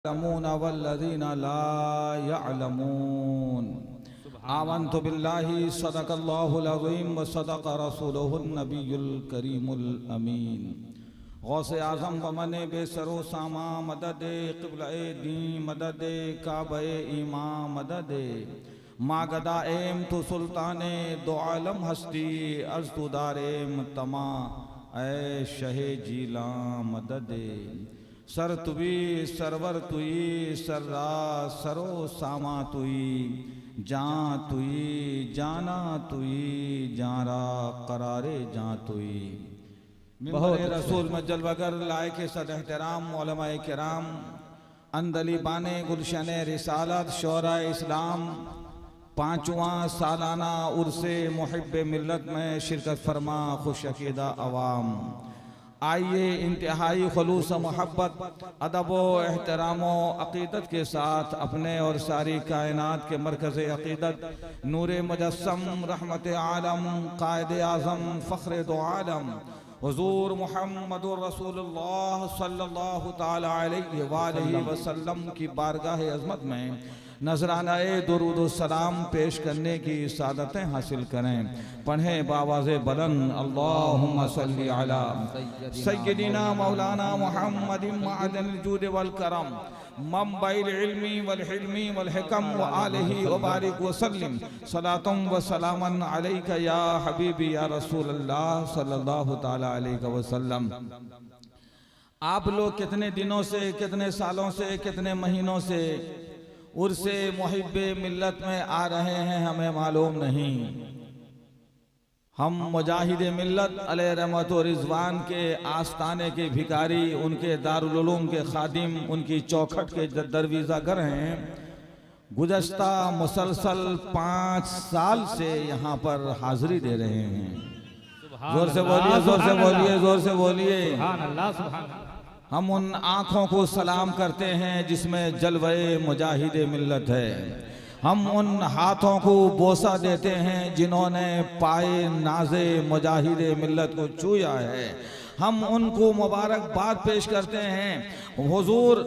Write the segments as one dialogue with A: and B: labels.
A: वल्लज़ीना ला यअलमून। आमन्तु बिल्लाहि सदक़ल्लाहुल अज़ीम व सदक़ रसूलुहुन नबियुल करीमुल अमीन। गौसे आज़म व मने बेसरो सामा मददे क़िबले दी मददे काबे ईमा मददे मा गदा एम तु सुल्ताने दो आलम हस्ती अर्ज़ तु दारेम तमा ऐ शहे जीला मददे। सर तुई सरवर तुई सर्रा सरो सामा तुई जां तुई जाना तुई जारा करारे जां तुई। बहुत रसूल मज्जल वगर लायक सद एहतराम उलमाए किराम अंदली बाने गुलशन रिसालत शोरा इस्लाम पाँचवां सालाना उर्से मुहिब्बे मिल्लत में शिरकत फरमा खुश अकीदा अवाम। आइए इंतहाई खलूस मोहब्बत अदब व एहतराम अक़ीदत के साथ अपने और सारी कायनात के मरकज़ अक़ीदत नूर मुजस्सम रहमत आलम कायद आज़म फ़ख्र दो आलम हुज़ूर मुहम्मदुर रसूलुल्लाह सल्लल्लाहु ताला अलैहि वसल्लम की बारगाह अज़मत में नजराना दुरूद व सलाम पेश करने की सादतें हासिल करें। पढ़ें बावाज़े बुलंद अल्लाहुम्मा सल्ली अला सय्यदिना मौलाना मुहम्मदिन मअदनिल जूद वल करम मंबइल इल्मी वल हिल्मी वल हिकम व आलिहि व बारिक व सल्लिम सलातुम व सलामन अलैका या हबीबी या रसूलल्लाह सल्लल्लाहु ताला अलैहि वसल्लम। आप लोग कितने दिनों से, कितने सालों से, कितने महीनों से उर्से मुहिब्बे मिल्लत में आ रहे हैं हमें मालूम नहीं। हम मुजाहिद मिल्लत अलैहि रहमत व रिज़वान के आस्ताने के भिखारी, उनके दारुल उलूम के खादिम, उनकी चौखट के दरवीज़ागर हैं। गुज़श्ता मुसलसल 5 साल से यहाँ पर हाज़िरी दे रहे हैं। जोर से बोलिए, जोर से बोलिए, जोर से बोलिए। हम उन आँखों को सलाम करते हैं जिसमें जलवे मुजाहिद मिल्लत है। हम उन हाथों को बोसा देते हैं जिन्होंने पाए नाज़े मुजाहिद मिल्लत को छुआ है। हम उनको मुबारकबाद पेश करते हैं। हुजूर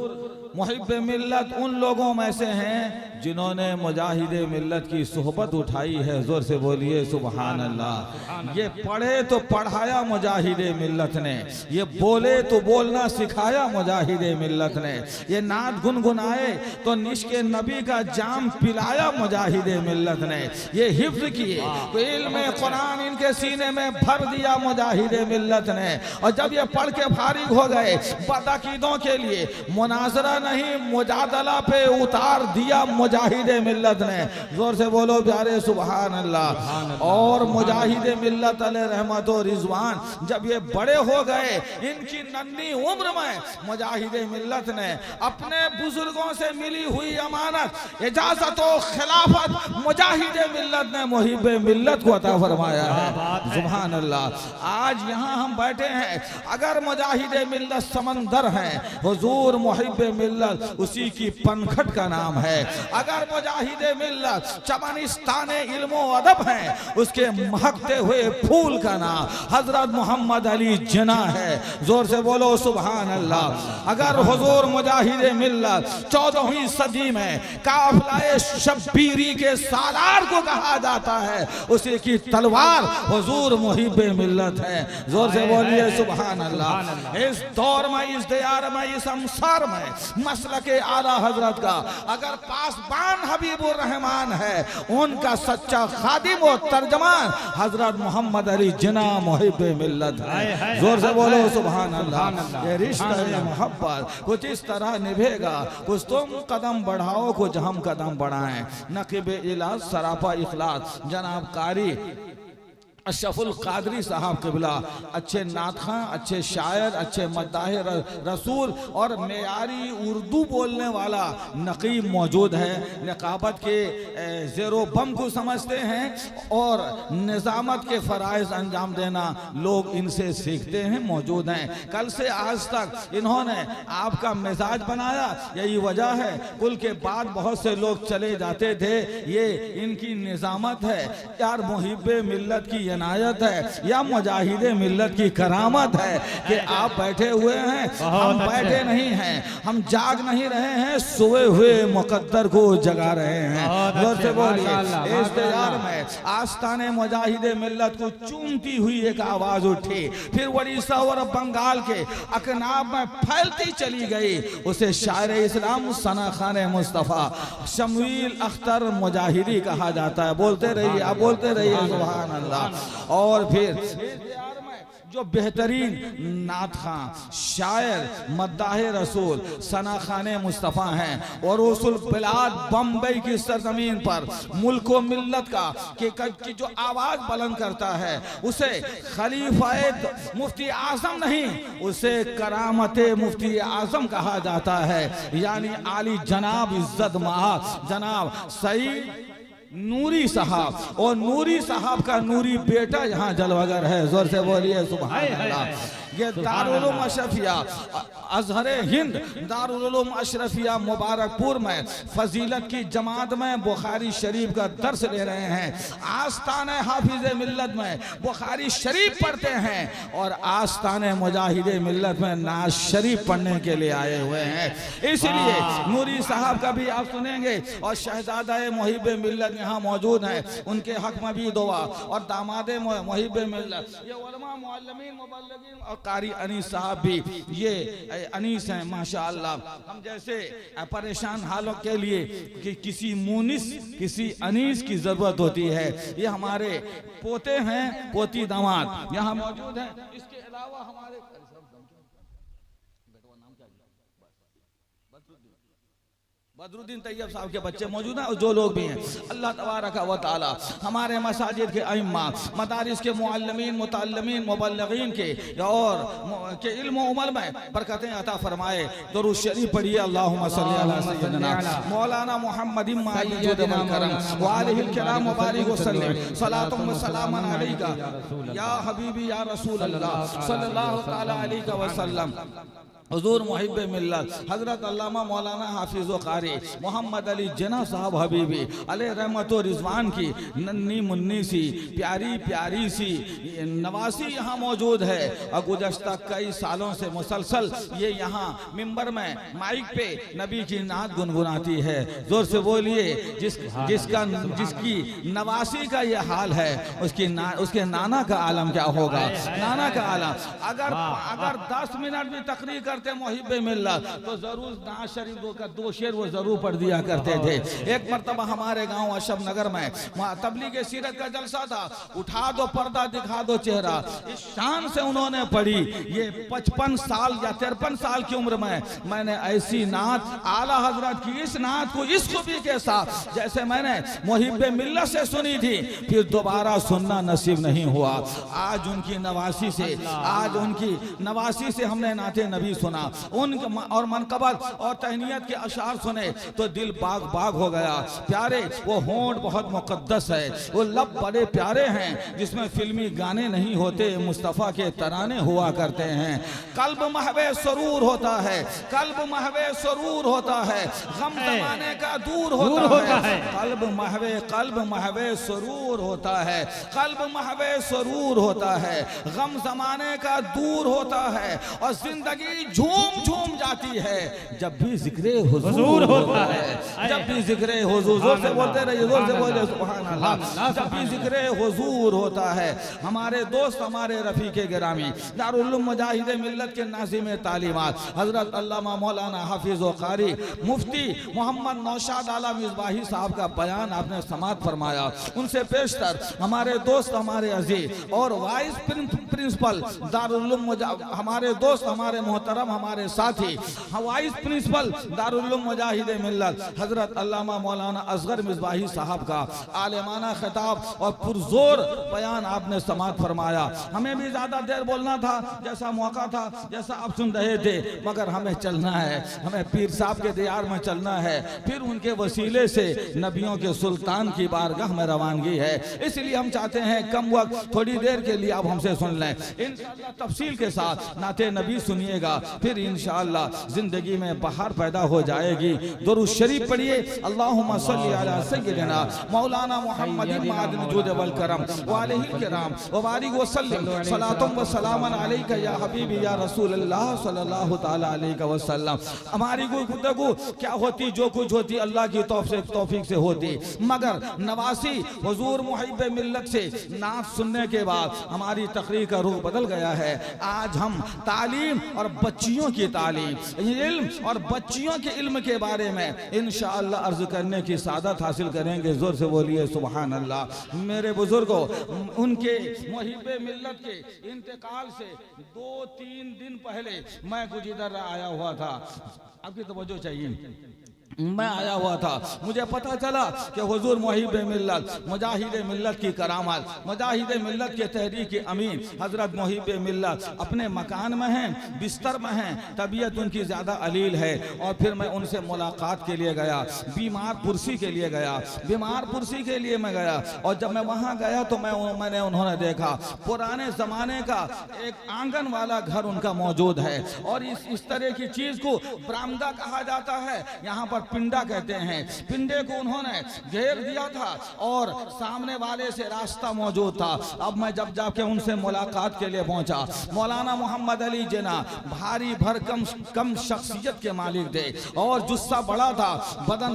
A: मुहिब्बे मिल्लत उन लोगों में से हैं जिन्होंने मुजाहिद मिल्लत की सोहबत उठाई है। जोर से बोलिए सुभान अल्लाह। ये पढ़े तो पढ़ाया मुजाहिद मिल्लत ने, ये बोले तो बोलना सिखाया मुजाहिद मिल्लत ने, ये नात गुनगुनाए तो निश्के नबी का जाम पिलाया मुजाहिद मिल्लत ने, ये हिफ्ज़ किए तो इल्म कुरान इनके सीने में भर दिया मुजाहिद मिल्लत ने। और जब ये पढ़ के फारिग हो गए बदअकीदों के लिए मुनाजरा नहीं मुजादला पे उतार दिया मुजाहिद मिल्लत ने। जोर से बोलो प्यारे सुभान अल्लाह। और मुजाहिद मिल्लत अलैहि रहमत व रिज़वान जब ये बड़े हो गए, इनकी नन्ही उम्र में मुजाहिद मिल्लत ने अपने बुजुर्गों से मिली हुई अमानत इजाजत व खिलाफत मुजाहिद मिल्लत ने मुहिब्बे मिल्लत को अता फरमाया है। सुभान अल्लाह। आज यहाँ हम बैठे हैं, अगर मुजाहिद मिल्लत समंदर है, हुजूर मुहिब्बे मिल्लत उसी की पनखट का नाम है। अगर मुजाहिद मिल्लत चमनिस्ताने इल्मो अदब है, उसके महकते हुए फूल का नाम हजरत मोहम्मद अली जिना है। जोर से बोलो सुभान अल्लाह। अगर हुजूर मुजाहिद मिल्लत 14वीं सदी में काफिलाए शब्बीरी के सालार को कहा जाता है, उसी की तलवार हुजूर मुहिब्बे मिल्लत है। जोर से बोलिए सुभान अल्लाह। इस दौर में, इस दियार में, इस अंसार में मसलके आला हजरत का अगर पासबान हबीबुर रहमान है, उनका सच्चा खादिम और तर्जमान हजरत मोहम्मद अली जिना मुहिब्बे मिल्लत है। जोर से बोलो सुभान अल्लाह। ये रिश्ता है मोहब्बत कुछ इस तरह निभेगा, कुछ तुम कदम बढ़ाओ, कुछ हम कदम बढ़ाएं। नक़ीब इलाज सरापा इखलास जनाब कारी अशरफुल कादरी साहब क़िबला अच्छे नातख़ां, अच्छे शायर, अच्छे मद्दाह रसूल और मेयारी उर्दू बोलने वाला नक़ीब मौजूद है। निकाबत के ज़ेरो बम को समझते हैं और निज़ामत के फ़राइज़ अंजाम देना लोग इनसे सीखते हैं, मौजूद हैं। कल से आज तक इन्होंने आपका मिजाज बनाया, यही वजह है। कुल के बाद बहुत से लोग चले जाते थे, ये इनकी निज़ामत है। यार मुहिब्बे मिल्लत की इनायत है या मुजाहिदे मिल्लत की करामत है कि आप बैठे हुए हैं, हम बैठे नहीं हैं, हम जाग नहीं रहे हैं, सोए हुए मुकद्दर को जगा रहे हैं। इस्तेजार में आस्ताने मुजाहिदे मिल्लत को चूमती हुई एक आवाज उठी, फिर उड़ीसा और बंगाल के अकनाब में फैलती चली गई। उसे शायर इस्लाम सना खान मुस्तफ़ा शमील अख्तर मुजाहिदी कहा जाता है। बोलते रहिए, आप बोलते रहिए सुभान अल्लाह। और फिर जो बेहतरीन नात खां, शायर, मद्दाहे रसूल सना खान मुस्तफ़ा हैं और रसूल बिलाद बम्बई की सरजमीन पर मुल्क व मिल्लत का की जो आवाज़ बुलंद करता है उसे खलीफाए मुफ्ती आज़म नहीं, उसे करामते मुफ्ती आज़म कहा जाता है, यानी आली जनाब इज्जत महाज जनाब सईद नूरी साहब। और नूरी साहब का नूरी बेटा यहाँ जलवागर है। जोर से बोलिए सुभान अल्लाह। ये दारुल उलूम अशरफिया अजहर हिंद दारुल उलूम अशरफिया मुबारकपुर में फजीलत की जमात में बुखारी शरीफ का दर्स ले रहे हैं। आस्ताने हाफिज मिल्लत में बुखारी शरीफ पढ़ते हैं और आस्ताने मुजाहिदे मिल्लत में नाज शरीफ पढ़ने के लिए आए हुए हैं। इसलिए नूरी साहब का भी आप सुनेंगे और शहजादा मुहिब मिल्लत यहाँ मौजूद हैं, उनके हक में भी दुआ। और दामादे मुहिब मिल्लत ये उलमा मुअल्लिमीन मुबल्लिगीन और कारी अनीस साहब भी ये अनीस हैं माशाअल्लाह। हम जैसे परेशान हालों के लिए कि किसी मुनिस किसी अनीस की जरूरत होती है, ये हमारे पोते हैं, पोती दामाद यहाँ मौजूद हैं। इसके अलावा हमारे बदरुद्दीन तैयब साहब के बच्चे मौजूद हैं और जो लोग भी हैं। अल्लाह तबारक व तआला हमारे मसाजिद के अइम्मा, मदारिस के मुअल्लिमीन, मुतअल्लिमीन, मुबल्लिगीन के और के इल्म व अमल में बरकतें अता फरमाए। दुरूद शरीफ पढ़िए। अल्लाहुम्मा सल्ली अला सय्यिदना मौलाना मुहम्मदिन मालिजुद वल करम व आलिहिल किराम मुबारक व सल्लम सलातुम व सलामन अलैका या हबीबी या रसूल अल्लाह सल्लल्लाहु तआला अलैहि व सल्लम। हुजूर मुहिब मिल्लत हजरत अल्लामा मौलाना हाफिज व कारी मोहम्मद अली जना साहब हबीबी अलैहि रहमत व रिजवान की नन्ही मुन्नी सी प्यारी प्यारी सी नवासी यहाँ मौजूद है। और गुज़श्ता कई सालों से मुसलसल ये यहाँ मिंबर में माइक पे नबी की नात गुनगुनाती है। जोर से बोलिए। जिसकी नवासी का ये हाल है उसके नाना का आलम क्या होगा। नाना का आलम अगर 10 मिनट भी तकरीर करते मुहिब मिल्लत तो जरूर नाज शरीफ का 2 शेर वो जरूर पढ़ दिया करते थे। एक मरतबा हमारे गांव अशब नगर में तबलीग सीरत का जलसा था। उठा दो पर्दा दिखा दो चेहरा, इस शान से उन्होंने पढ़ी। ये 55 साल या 53 साल की उम्र में मैंने ऐसी नात आला हजरत की इस नात को इस खूबी के साथ जैसे मैंने मुहिब मिल्लत से सुनी थी फिर दोबारा सुनना नसीब नहीं हुआ। आज उनकी नवासी से हमने नाते नबी सुना और मनकबत और तहनीयत के अशार सुने तो दिल बाग बाग हो गया। प्यारे वो होंठ बहुत मुकद्दस है, वो लब बड़े प्यारे हैं जिसमें फिल्मी गाने नहीं होते, मुस्तफ़ा के तराने हुआ करते हैं। कल्ब महवे सरूर होता है, कल्ब महवे सरूर होता है, गम जमाने का दूर होता है। कल्ब महवे सरूर होता है, कल्ब महवे सरूर होता है, गम जमाने का दूर होता है और जिंदगी झूम झूम जाती है जब भी जिक्रे हुजूर होता है। जब भी जिक्रे हुजूर, जोर से बोलते रहिए, जोर से बोले सुभान अल्लाह। जब भी जिक्रे हुजूर होता है। हमारे दोस्त हमारे रफीके गिरामी दारुल उलूम मुजाहिदे मिल्लत के नाज़िम तालीमात हजरत अल्लामा मौलाना हाफिज व कारी मुफ्ती मोहम्मद नौशाद आला मिसबाही साहब का बयान आपने समात फरमाया। उनसे पेशतर हमारे दोस्त हमारे अजीज और वाइस प्रिंसिपल दारुल उलूम हमारे दोस्त हमारे मोहतरम हमारे साथी वाइस प्रिंसिपल दारुल उलूम मुजाहिदे मिल्लत हजरत अल्लामा मौलाना असगर मिसबाही साहब का आलिमाना खिताब और पुरजोर बयान आपने समात फरमाया। हमें भी ज्यादा देर बोलना था जैसा मौका था, जैसा आप सुन रहे थे, मगर हमें चलना है, हमें पीर साहब के दियार में चलना है, फिर उनके वसीले से नबियों के सुल्तान की बारगाह में रवानगी है। इसलिए हम चाहते हैं कम वक्त थोड़ी देर के लिए आप हमसे सुन लें, इंशाअल्लाह तफसील के साथ नाते नबी सुनिएगा। फिर इंशाअल्लाह जिंदगी में बहार पैदा हो जाएगी। दुरूद शरीफ पढ़िए, अल्लाहुम्मा सल्ली अला सय्यिदिना मौलाना मुहम्मदिन मादिन जुद वल करम व अलैहि किराम व बारिक व सल्लिम सलातुम व सलामन अलैका या हबीबी या रसूलल्लाह सल्लल्लाहु तआला अलैहि वसल्लम। हमारी गुफ्तगू क्या होती, जो कुछ होती अल्लाह की तौफीक से होती, मगर नवासी हुजूर मुहिब्बे मिल्लत से नात सुनने के बाद हमारी तकरीर का रुख बदल गया है। आज हम तालीम और बच्चियों की तालीम, इल्म और बच्चियों के इल्म के बारे में इंशाअल्लाह अर्ज करने की सादत हासिल करेंगे। जोर से बोलिए सुभान अल्लाह। मेरे बुजुर्गों, उनके मुहिब्बे मिल्लत के इंतकाल से 2-3 दिन पहले मैं कुछ इधर आया हुआ था, आपकी तवज्जो चाहिए। मैं आया हुआ था, मुझे पता चला कि हुजूर मुहिब्बे मिल्लत मुजाहिद मिल्लत की करामत, मुजाहिद मिल्लत के तहरीक अमीन हजरत मुहिब्बे मिल्लत अपने मकान में हैं, बिस्तर में हैं, तबीयत उनकी ज़्यादा अलील है। और फिर मैं उनसे मुलाकात के लिए गया, बीमार पुरसी के लिए गया, बीमार पुरसी के लिए मैं गया। और जब मैं वहाँ गया तो मैंने उन्होंने देखा पुराने ज़माने का एक आंगन वाला घर उनका मौजूद है, और इस तरह की चीज़ को बरामदा कहा जाता है, यहाँ पर पिंडा कहते हैं। पिंडे को उन्होंने घेर दिया था और सामने वाले से रास्ता मौजूद था। अब मैं जब जाके उनसे मुलाकात के लिए पहुंचा, मौलाना मोहम्मद अली जिना भारी भरकम कम शख्सियत के मालिक थे, और जुस्सा बड़ा था, बदन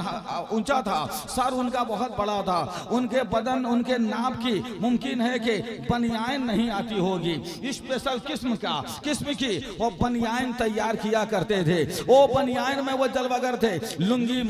A: ऊंचा था, सर उनका बहुत बड़ा था, उनके बदन उनके नाप की मुमकिन है कि बनियान नहीं आती होगी, स्पेशल किस्म की वो बनियान तैयार किया करते थे। वो बनियान में वो जलवागर थे, लुंगी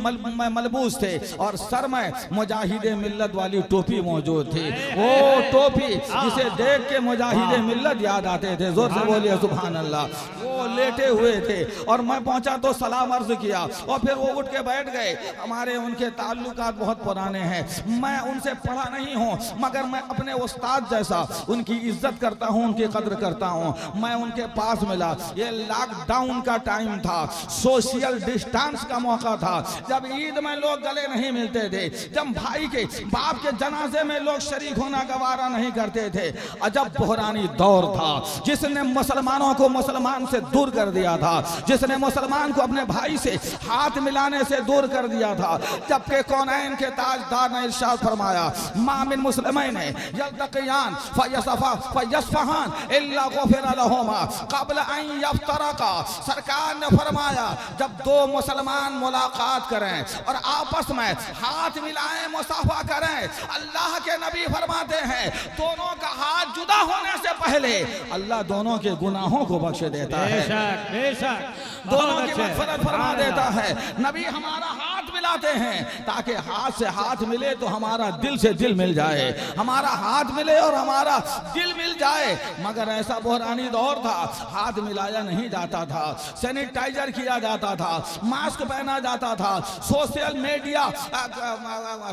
A: मलबूस थे, और सर में मुजाहिदे मिल्लत वाली टोपी मौजूद थी। वो टोपी जिसे देख के मुजाहिदे मिल्लत याद आते थे। जोर से बोलिए सुभान अल्लाह। वो लेटे हुए थे और मैं पहुंचा तो सलाम अर्ज किया, और फिर वो उठ के बैठ गए। हमारे उनके ताल्लुकात बहुत पुराने हैं, मैं उनसे पढ़ा नहीं हूँ, मगर मैं अपने उस्ताद जैसा उनकी इज्जत करता हूँ, उनकी कद्र करता हूँ। मैं उनके पास मिला, ये लॉकडाउन का टाइम था, सोशल डिस्टेंस का मौका था, जब ईद में लोग गले नहीं मिलते थे, जब भाई के बाप के जनाजे में लोग शरीक होना गवारा नहीं करते थे। अजब बहरानी दौर था जिसने मुसलमानों को मुसलमान से दूर कर दिया था, जिसने मुसलमान को अपने भाई से हाथ मिलाने से दूर कर दिया था। जबकि कौनैन के ताजदार ने इरशाद फरमाया, मामिन मुस्लिमैन यल्तक़ियान फयस्फ़हान इल्ला गुफ़िरा लहुमा क़ब्ल अन यफ्तरक़ा। सरकार ने फरमाया, जब दो मुसलमान मुलाकात करें और आपस में हाथ मिलाएं, मुसाफा करें, अल्लाह के नबी फरमाते हैं दोनों का हाथ जुदा होने से पहले अल्लाह दोनों के गुनाहों को बख्श देता है, दोनों की मग़फ़िरत फरमा देता है। नबी हमारा हाथ मिलाते हैं ताकि हाथ से हाथ मिले तो हमारा दिल से दिल मिल जाए, हमारा हाथ मिले और हमारा दिल मिल जाए। मगर ऐसा बहरानी दौर था, हाथ मिलाया नहीं जाता था, सैनिटाइजर किया जाता था, मास्क पहना जाता था, सोशल मीडिया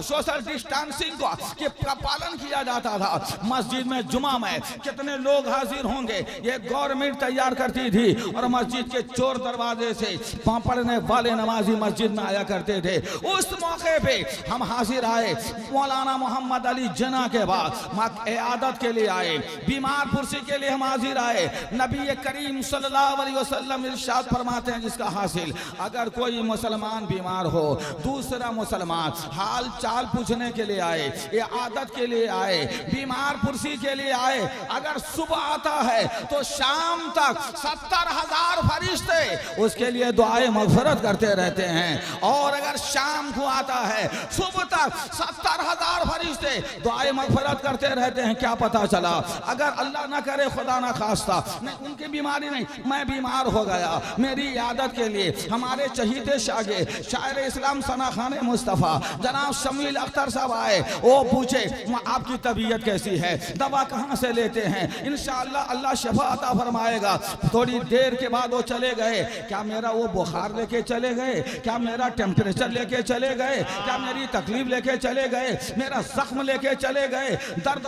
A: सोशल डिस्टेंसिंग का पालन किया जाता था। मस्जिद में जुमा में कितने लोग हाजिर होंगे ये गवर्नमेंट तैयार करती थी, और मस्जिद के चोर दरवाजे से पढ़ने वाले नमाजी मस्जिद में आया करते थे। उस मौके पे हम हाजिर आए, मौलाना मोहम्मद अली जिना के बाद इयादत के लिए आए, बीमार पुरसी के लिए हम हाजिर आए। नबी करीम सल्लल्लाहु अलैहि वसल्लम इरशाद फरमाते हैं, जिसका हासिल अगर कोई मुसलमान बीमार हो, दूसरा मुसलमान हाल चाल पूछने के लिए आए, इयादत के लिए आए, बीमार पुरसी के लिए आए, अगर सुबह आता है तो शाम तक 70,000 फरिश्ते उसके लिए दुआए मग़फ़िरत करते रहते हैं। और अगर शाम को आता है सुबह तक 70,000 फरिश्ते दुआए मग़फ़िरत करते रहते हैं। क्या पता चला, अगर अल्लाह ना करे, खुदा ना खास्ता, नहीं उनकी बीमारी नहीं, मैं बीमार हो गया, मेरी इयादत के लिए हमारे चहीते शागे शायर इस्लाम सना खान मुस्तफ़ा जनाब शमील अख्तर साहब आए। वो पूछे आपकी तबीयत कैसी है, दवा कहाँ से लेते हैं, इंशाअल्लाह अल्लाह शफा अता फरमाएगा। थोड़ी देर के बाद वो चले गए। क्या मेरा वो बुखार लेके चले गए, क्या मेरा टेम्परेचर लेके चले गए, क्या मेरी तकलीफ लेके चले गए, मेरा जख्म लेके चले गए, दर्द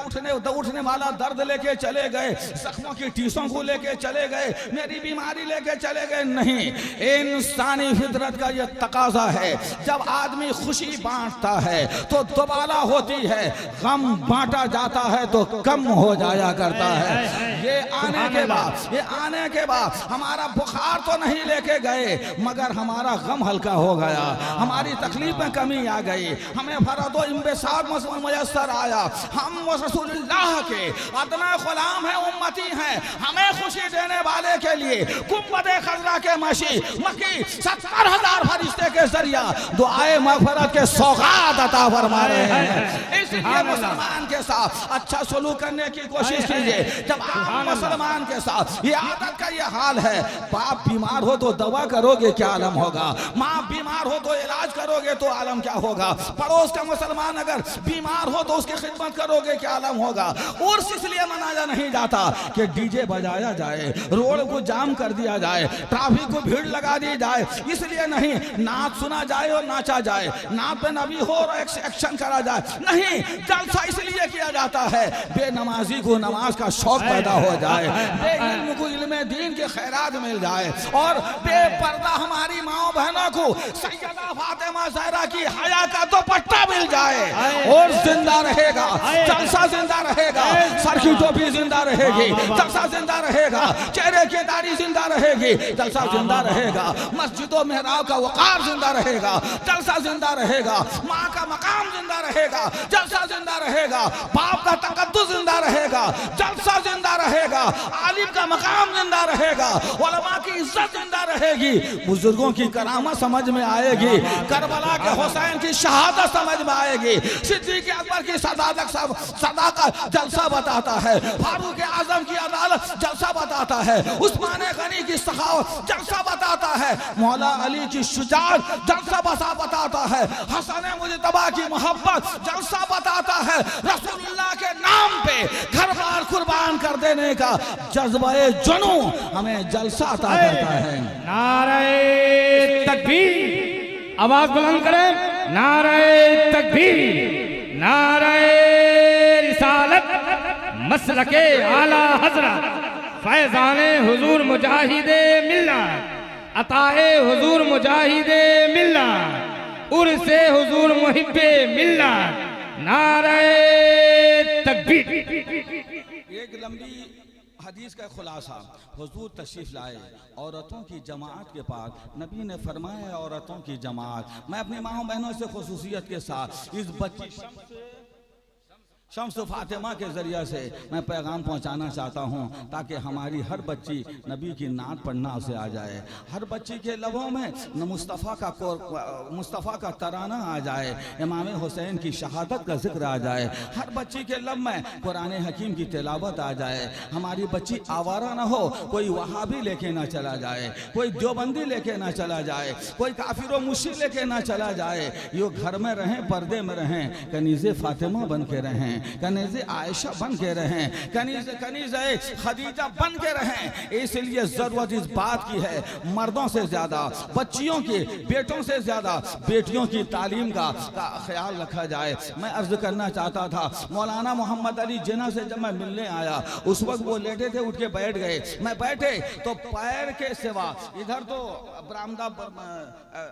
A: उठने वाला दर्द लेके चले गए, जख्मों की टीसों को लेके चले गए, मेरी बीमारी लेके चले गए? नहीं, इंसानी फितरत का यह तकाजा है, जब आदमी खुशी बांटता है तो दोबारा होती है, गम बांटा जाता है तो कम हो जाया करता है। ये आने के बाद हमारा बुखार तो नहीं लेके गए, मगर हमारा गम हल्का हो गया, हमारी तकलीफ में कमी आ गई, हमें फरदो इंबसार मुयस्सर आया। हम रसूलुल्लाह के अदना गुलाम है, उम्मती हैं, हमें खुशी देने वाले के लिए गुंबद खजरा के मकी 70,000 फरिश्ते के जरिया दुआए मगफरत के सौगात अता फरमा रहे हैं। इसलिए मुसलमान के साथ अच्छा सलूक करने की कोशिश कीजिए। जब आप मुसलमान के साथ ये आदत का ये हाल है, बाप बीमार हो तो दवा करोगे क्या आलम होगा, माँ बीमार हो तो इलाज करोगे तो आलम क्या होगा, पड़ोस का मुसलमान अगर बीमार हो तो उसकी खिदमत करोगे क्या आलम होगा। उर्स इसलिए मनाया नहीं जाता कि डीजे बजाया जाए, रोड को जाम कर दिया जाए, ट्रैफिक को भीड़ लगा दी जाए, इसलिए नहीं। नाच सुना जाए और नाचा जाए, नाच पे नबी हो और एक्शन करा जाए, नहीं। जलसा इसलिए किया जाता है बेनमाजी को नमाज का शौक पैदा हो जाए, बेइल्म को इल्म दीन के खैरात मिल जाए, और बेपर्दा हमारी माओ बहनों को सैयदा फातिमा ज़हरा की हया का दुपट्टा मिल जाए, और जिंदा रहेगा, जलसा जिंदा रहेगा, सर की टोपी जिंदा रहेगी, जलसा जिंदा रहेगा, चेहरे की दाढ़ी जिंदा रहेगी, जलसा जिंदा रहेगा, मस्जिदों मेहराब का वकार जिंदा रहेगा, जलसा जिंदा रहेगा, माँ का मकाम जिंदा रहेगा, जलसा जिंदा रहेगा, बाप का तकद्दुस जिंदा रहेगा, जलसा जिंदा रहेगा, आलिम का मकाम जिंदा रहेगा, उलमा की इज्जत जिंदा रहेगी, बुजुर्गों की करामत समझ में आएगी, करबला के हुसैन की शहादत समझ में आएगी, सिद्दीक़ अकबर की सदाकत जलसा बताता है, फारूक आजम की अदालत जलसा बताता है, उस्मान गनी की सखावत जलसा बताता है, मौला अली की शुजाअत जलसा बताता है, हसन मुजतबा की मोहब्बत जलसा बताता है, रसूलुल्लाह के नाम पे घर बार कुर्बान कर देने का जज्बे जुनू हमें जलसा अता करता है।
B: नारे तकबीर, आवाज बुलंद करें, नारे तकबीर, नारे रिसालत, मसलके आला हजरत, फैजाने हुजूर मुजाहिदे मिल्लत, अताए हुजूर मुजाहिदे मिल्लत, उर्से हुजूर मुहिब्बे मिल्लत, नारे तकबीर।
A: एक लंबी हदीस का खुलासा, हुजूर तशरीफ लाए औरतों की जमात के पास, नबी ने फरमाया औरतों की जमात। मैं अपनी माँ बहनों से खुसूसियत के साथ इस बच्ची शम्स फातिमा के ज़रिए से मैं पैगाम पहुंचाना चाहता हूं, ताकि हमारी हर बच्ची नबी की नात पढ़ना उसे आ जाए, हर बच्ची के लबों में मुस्तफ़ा का तराना आ जाए, इमाम हुसैन की शहादत का जिक्र आ जाए, हर बच्ची के लब में कुरान हकीम की तिलावत आ जाए, हमारी बच्ची आवारा ना हो, कोई वहाबी लेके ना चला जाए, कोई देवबंदी लेके ना चला जाए, कोई काफिर मुशी लेके ना चला जाए, यो घर में रहें, पर्दे में रहें, कनीज़े फातिमा बन के रहें, कनीज़े आयशा बन के रहें, कनीज़े खदीजा बन के रहें। इसलिए जरूरत इस बात की है, मर्दों से ज्यादा बच्चियों की, बेटों से ज्यादा बेटियों की तालीम का ख्याल रखा जाए। मैं अर्ज करना चाहता था, मौलाना मोहम्मद अली जिन्ना से जब मैं मिलने आया, उस वक्त वो लेटे थे, उठ के बैठ गए, मैं बैठे तो पैर के सिवा, इधर तो बरामदा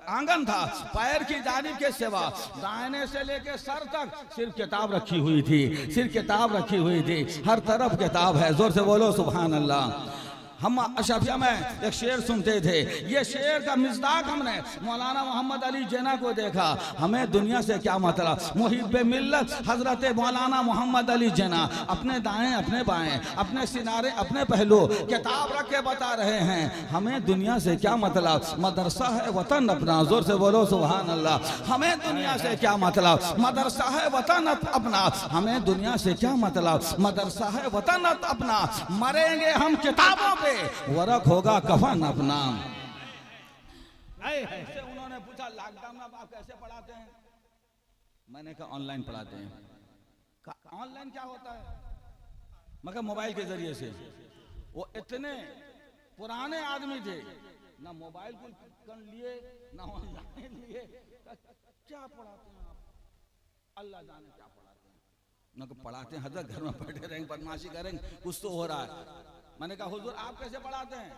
A: आंगन था, पैर की जानिब के सिवा दाहिने से लेके सर तक सिर्फ किताब रखी हुई थी, सिर्फ किताब रखी हुई थी, हर तरफ किताब है। जोर से बोलो सुभान अल्लाह। हम अशफिया में एक शेर सुनते थे, ये शेर का मिज़दाक हमने मौलाना मोहम्मद अली जिन्ना को देखा। हमें दुनिया से क्या मतलब, मुहिब्बे मिल्लत हजरत मौलाना मोहम्मद अली जिन्ना अपने दाएं अपने बाएं, अपने सिनारे अपने पहलू किताब रख के बता रहे हैं, हमें दुनिया से क्या मतलब, मदरसा है वतन अपना। जोर से बोलो सुभान अल्लाह। हमें दुनिया से क्या मतलब, मदरसा है वतन अपना, हमें दुनिया से क्या मतलब, मदरसा है वतन अपना। मरेंगे हम किताबों पे, वरक होगा कफन अपना। उन्होंने पूछा लॉकडाउन में आप कैसे पढ़ाते हैं, मैंने कहा ऑनलाइन पढ़ाते हैं। ऑनलाइन क्या होता है, मगर मोबाइल के जरिए से। वो इतने पुराने आदमी थे, ना मोबाइल को कर लिए ना ऑनलाइन लिए, क्या पढ़ाते हैं आप? अल्लाह जाने क्या पढ़ाते हैं। ना को पढ़ाते हैं हजरत घर में बैठे रहेंगे बदमाशी करेंगे, कुछ तो हो रहा है। मैंने कहा हुजूर आप कैसे पढ़ाते हैं?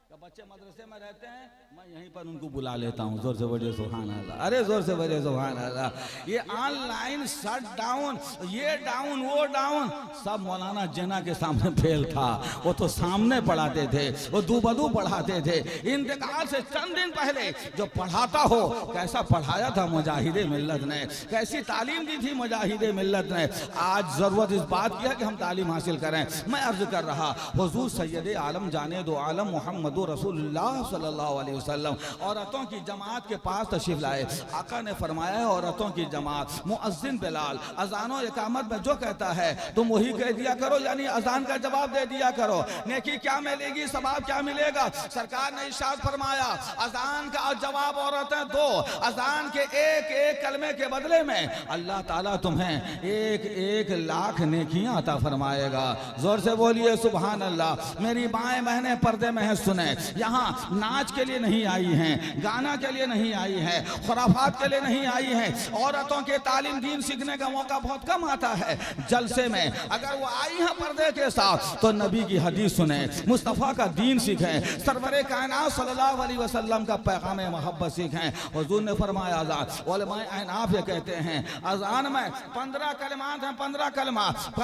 A: कि बच्चे मदरसे में रहते हैं, मैं यहीं पर उनको बुला लेता हूँ। जोर से बोलिए सुभान अल्लाह, अरे जोर से बोलिए सुभान अल्लाह। ये ऑनलाइन शट डाउन, ये डाउन वो डाउन, सब मौलाना जिन्ना के सामने फेल था। वो तो सामने पढ़ाते थे, वो दूबदू पढ़ाते थे। इंतकाल से चंद दिन पहले जो पढ़ाता हो, कैसा पढ़ाया था मुजाहिदे मिल्लत ने, कैसी तालीम दी थी मुजाहिदे मिल्लत ने। आज जरूरत इस बात की है कि हम तालीम हासिल करें। मैं अर्ज कर रहा, हुजूर सैयद आलम जाने दो आलम मोहम्मद रसूलुल्लाह सल्लल्लाहु अलैहि वसल्लम औरतों की जमात के पास तशरीफ लाए। आका ने फरमाया है औरतों की जमात, मुअज्जिन बिलाल अजान और इकामत में जो कहता है तुम वही कह दिया करो, यानी अजान का जवाब दे दिया करो। नेकी क्या मिलेगी, सवाब क्या मिलेगा? सरकार ने इरशाद फरमाया अजान का जवाब औरतें दो, अजान के एक एक कलमे के बदले में अल्लाह ताला तुम्हें एक एक लाख नेकियां अता फरमाएगा। जोर से बोलिए सुभान अल्लाह। मेरी बाएं बहनें पर्दे में है, सुने, यहाँ नाच के लिए नहीं आई हैं, गाना के लिए नहीं आई हैं, खुराफात के लिए नहीं आई हैं। औरतों के तालीम दीन सीखने का मौका बहुत कम आता है जलसे में। अगर वो आई हैं पर्दे के साथ तो नबी की हदीस सुने, मुस्तफ़ा का दीन सीखें, सरवरे कायनात सल्लल्लाहु अलैहि वसल्लम का पैगाम मोहब्बत सीखें। हुजूर ने फरमाया अज़ान, उलमाए अहनाफ ये कहते हैं अज़ान में 15 कलिमात हैं, 15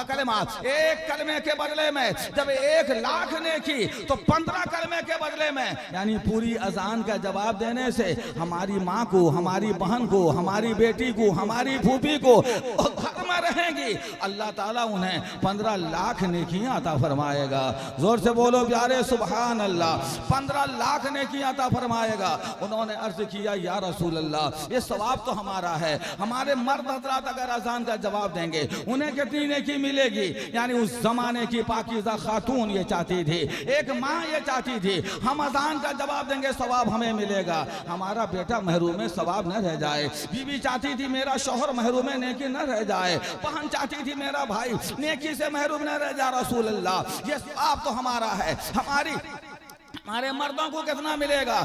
A: कलिमात। एक कलमे के बदले में जब 1 लाख ने की तो 15 कलमे के बदले में, यानी पूरी अजान का जवाब देने से हमारी माँ को, हमारी बहन को, हमारी बेटी को, हमारी फूफी को घर में रहेंगी, अल्लाह ताला उन्हें 15 लाख नेकियां अता फरमाएगा। जोर से बोलो प्यारे सुभान अल्लाह। 15 लाख नेकियां अता फरमाएगा। उन्होंने अर्ज किया या रसूल अल्लाह ये सवाब तो हमारा है, हमारे मर्द हजरात अगर अजान का जवाब देंगे उन्हें कितनी नेकी मिलेगी? यानी उस जमाने की पाकीज़ा खातून ये चाहती थी, एक माँ ये चाहती थी हम अजान का जवाब देंगे सवाब हमें मिलेगा, हमारा बेटा महरूम में सवाब न रह जाए। बीवी चाहती थी मेरा शौहर महरूम में नेकी न रह जाए, बहन चाहती थी मेरा भाई नेकी से महरूम न रह जा। रसूल अल्लाह ये सवाब तो हमारा है, हमारे मर्दों को कितना मिलेगा?